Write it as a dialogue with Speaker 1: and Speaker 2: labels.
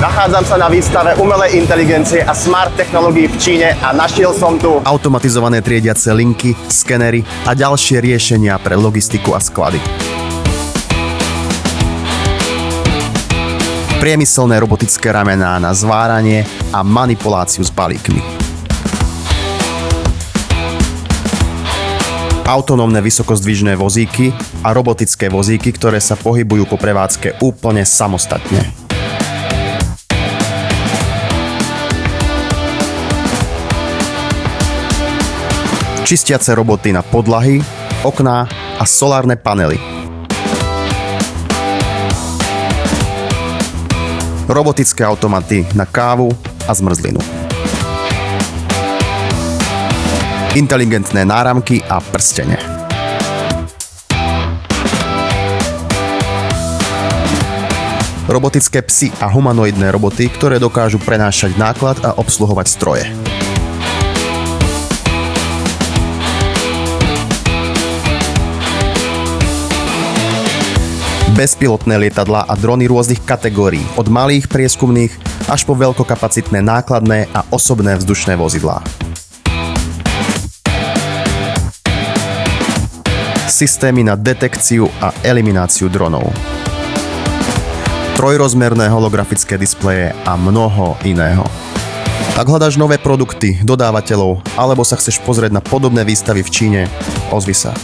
Speaker 1: Nachádzam sa na výstave umelej inteligencie a smart technológií v Číne a našiel som tu automatizované triediace linky, skenery a ďalšie riešenia pre logistiku a sklady. Priemyselné robotické ramená na zváranie a manipuláciu s balíkmi. Autonómne vysokozdvižné vozíky a robotické vozíky, ktoré sa pohybujú po prevádzke úplne samostatne. Čistiace roboty na podlahy, okná a solárne panely. Robotické automaty na kávu a zmrzlinu. Inteligentné náramky a prstene. Robotické psy a humanoidné roboty, ktoré dokážu prenášať náklad a obsluhovať stroje. Bezpilotné lietadlá a drony rôznych kategórií, od malých prieskumných až po veľkokapacitné nákladné a osobné vzdušné vozidlá. Systémy na detekciu a elimináciu dronov. Trojrozmerné holografické displeje a mnoho iného. Ak hľadáš nové produkty, dodávateľov, alebo sa chceš pozrieť na podobné výstavy v Číne, ozvi sa.